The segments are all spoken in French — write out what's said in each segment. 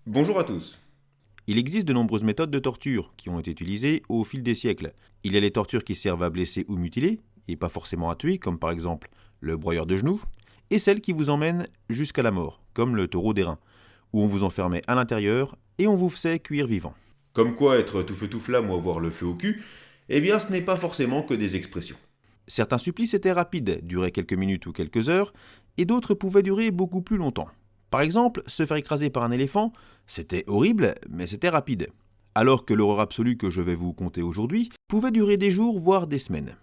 Bonjour à tous. Il existe de nombreuses méthodes de torture qui ont été utilisées au fil des siècles. Il y a les tortures qui servent à blesser ou mutiler, et pas forcément à tuer, comme par exemple le broyeur de genoux, et celles qui vous emmènent jusqu'à la mort, comme le taureau d'airain, où on vous enfermait à l'intérieur et on vous faisait cuire vivant. Comme quoi être tout feu tout flamme ou avoir le feu au cul, eh bien ce n'est pas forcément que des expressions. Certains supplices étaient rapides, duraient quelques minutes ou quelques heures, et d'autres pouvaient durer beaucoup plus longtemps. Par exemple, se faire écraser par un éléphant, c'était horrible, mais c'était rapide. Alors que l'horreur absolue que je vais vous conter aujourd'hui pouvait durer des jours, voire des semaines.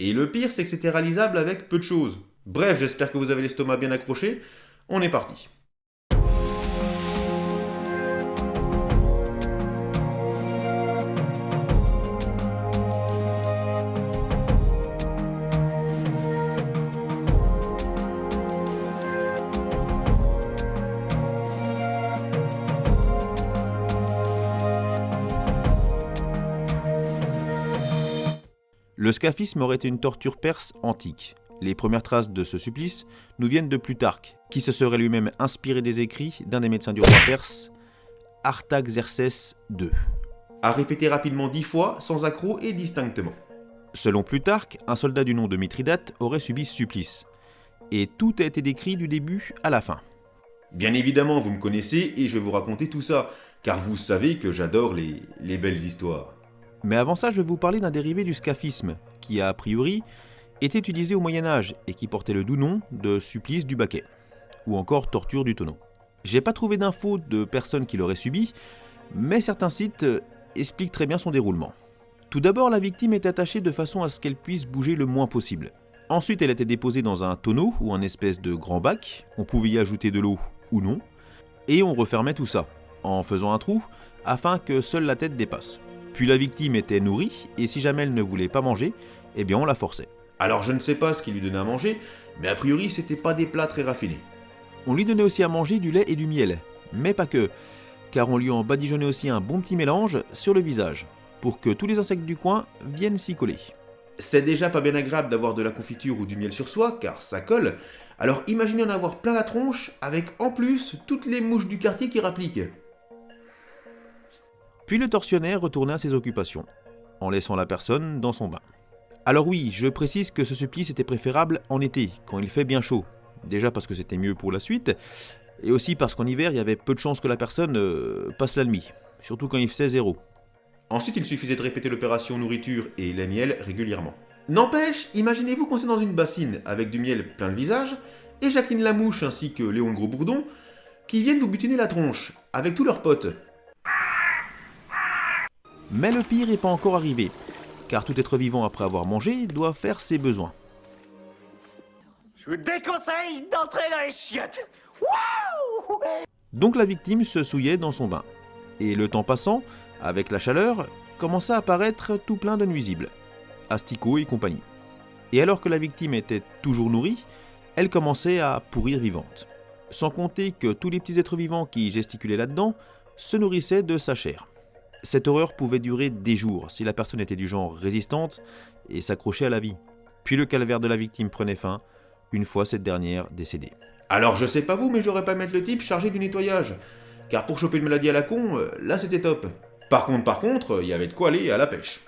Et le pire, c'est que c'était réalisable avec peu de choses. Bref, j'espère que vous avez l'estomac bien accroché. On est parti. Le scaphisme aurait été une torture perse antique. Les premières traces de ce supplice nous viennent de Plutarque, qui se serait lui-même inspiré des écrits d'un des médecins du roi perse, Artaxerxès II. À répéter rapidement 10 fois, sans accroc et distinctement. Selon Plutarque, un soldat du nom de Mithridate aurait subi ce supplice. Et tout a été décrit du début à la fin. Bien évidemment, vous me connaissez et je vais vous raconter tout ça, car vous savez que j'adore les belles histoires. Mais avant ça, je vais vous parler d'un dérivé du scaphisme, qui a priori était utilisé au Moyen-Âge et qui portait le doux nom de supplice du baquet, ou encore torture du tonneau. J'ai pas trouvé d'infos de personnes qui l'auraient subi, mais certains sites expliquent très bien son déroulement. Tout d'abord, la victime est attachée de façon à ce qu'elle puisse bouger le moins possible. Ensuite, elle était déposée dans un tonneau ou un espèce de grand bac, on pouvait y ajouter de l'eau ou non, et on refermait tout ça, en faisant un trou, afin que seule la tête dépasse. Puis la victime était nourrie, et si jamais elle ne voulait pas manger, eh bien on la forçait. Alors je ne sais pas ce qu'il lui donnait à manger, mais a priori c'était pas des plats très raffinés. On lui donnait aussi à manger du lait et du miel, mais pas que, car on lui en badigeonnait aussi un bon petit mélange sur le visage, pour que tous les insectes du coin viennent s'y coller. C'est déjà pas bien agréable d'avoir de la confiture ou du miel sur soi, car ça colle. Alors imaginez en avoir plein la tronche, avec en plus toutes les mouches du quartier qui rappliquent. Puis le tortionnaire retournait à ses occupations, en laissant la personne dans son bain. Alors oui, je précise que ce supplice était préférable en été, quand il fait bien chaud. Déjà parce que c'était mieux pour la suite, et aussi parce qu'en hiver, il y avait peu de chances que la personne passe la nuit, surtout quand il faisait 0. Ensuite, il suffisait de répéter l'opération nourriture et lait miel régulièrement. N'empêche, imaginez-vous qu'on est dans une bassine avec du miel plein le visage, et Jacqueline Lamouche ainsi que Léon le Gros Bourdon, qui viennent vous butiner la tronche, avec tous leurs potes. Mais le pire n'est pas encore arrivé, car tout être vivant après avoir mangé doit faire ses besoins. Je vous déconseille d'entrer dans les chiottes. Wouh! Donc la victime se souillait dans son bain. Et le temps passant, avec la chaleur, commença à apparaître tout plein de nuisibles, asticots et compagnie. Et alors que la victime était toujours nourrie, elle commençait à pourrir vivante. Sans compter que tous les petits êtres vivants qui gesticulaient là-dedans se nourrissaient de sa chair. Cette horreur pouvait durer des jours si la personne était du genre résistante et s'accrochait à la vie. Puis le calvaire de la victime prenait fin, une fois cette dernière décédée. Alors je sais pas vous, mais j'aurais pas mettre le type chargé du nettoyage. Car pour choper une maladie à la con, là c'était top. Par contre, il y avait de quoi aller à la pêche.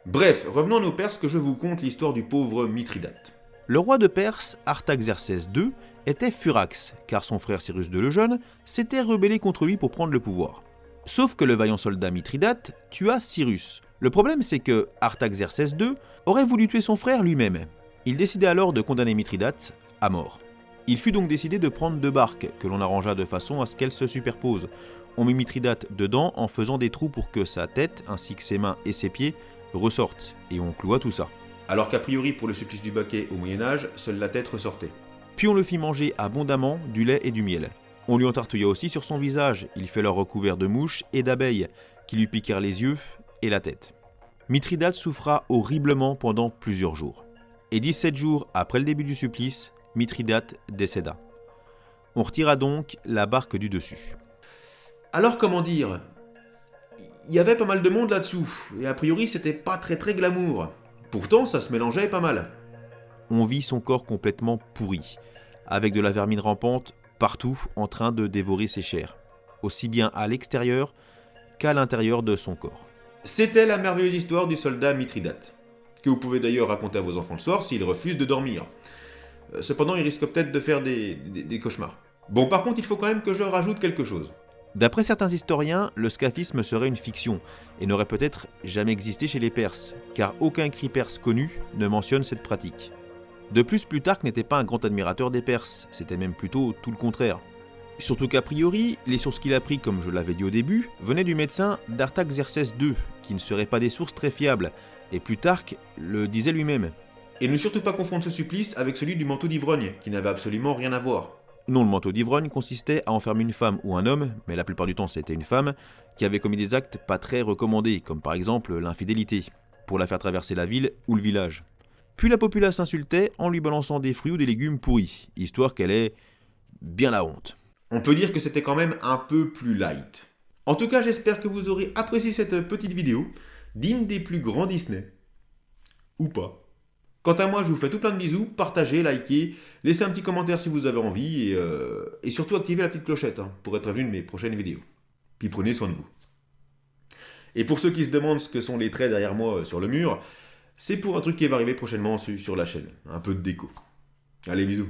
Bref, revenons à nos Perses que je vous conte l'histoire du pauvre Mithridate. Le roi de Perse, Artaxerxès II, était furax, car son frère Cyrus II le Jeune s'était rebellé contre lui pour prendre le pouvoir. Sauf que le vaillant soldat Mithridate tua Cyrus. Le problème, c'est que Artaxerxès II aurait voulu tuer son frère lui-même. Il décida alors de condamner Mithridate à mort. Il fut donc décidé de prendre 2 barques, que l'on arrangea de façon à ce qu'elles se superposent. On mit Mithridate dedans en faisant des trous pour que sa tête, ainsi que ses mains et ses pieds, ressortent, et on cloua tout ça. Alors qu'a priori pour le supplice du baquet au Moyen-Âge, seule la tête ressortait. Puis on le fit manger abondamment du lait et du miel. On lui entartilla aussi sur son visage, il fut alors recouvert de mouches et d'abeilles, qui lui piquèrent les yeux et la tête. Mithridate souffra horriblement pendant plusieurs jours. Et 17 jours après le début du supplice, Mithridate décéda. On retira donc la barque du dessus. Alors comment dire, il y avait pas mal de monde là-dessous, et a priori c'était pas très glamour. Pourtant ça se mélangeait pas mal. On vit son corps complètement pourri, avec de la vermine rampante partout en train de dévorer ses chairs. aussi bien à l'extérieur qu'à l'intérieur de son corps. C'était la merveilleuse histoire du soldat Mithridate, que vous pouvez d'ailleurs raconter à vos enfants le soir s'ils refusent de dormir. Cependant, ils risquent peut-être de faire des cauchemars. Bon, par contre, il faut quand même que je rajoute quelque chose. D'après certains historiens, le scaphisme serait une fiction et n'aurait peut-être jamais existé chez les Perses, car aucun écrit perse connu ne mentionne cette pratique. De plus, Plutarque n'était pas un grand admirateur des Perses, c'était même plutôt tout le contraire. Surtout qu'a priori, les sources qu'il a prises, comme je l'avais dit au début, venaient du médecin d'Artaxerxès II, qui ne seraient pas des sources très fiables, et Plutarque le disait lui-même. Et ne surtout pas confondre ce supplice avec celui du manteau d'ivrogne, qui n'avait absolument rien à voir. Non, le manteau d'ivrogne consistait à enfermer une femme ou un homme, mais la plupart du temps c'était une femme, qui avait commis des actes pas très recommandés, comme par exemple l'infidélité, pour la faire traverser la ville ou le village. Puis la populace insultait en lui balançant des fruits ou des légumes pourris, histoire qu'elle ait bien la honte. On peut dire que c'était quand même un peu plus light. En tout cas, j'espère que vous aurez apprécié cette petite vidéo, digne des plus grands Disney. Ou pas. Quant à moi, je vous fais tout plein de bisous, partagez, likez, laissez un petit commentaire si vous avez envie, et surtout activez la petite clochette pour être prévenu de mes prochaines vidéos. Puis prenez soin de vous. Et pour ceux qui se demandent ce que sont les traits derrière moi sur le mur, c'est pour un truc qui va arriver prochainement sur la chaîne. Un peu de déco. Allez, bisous.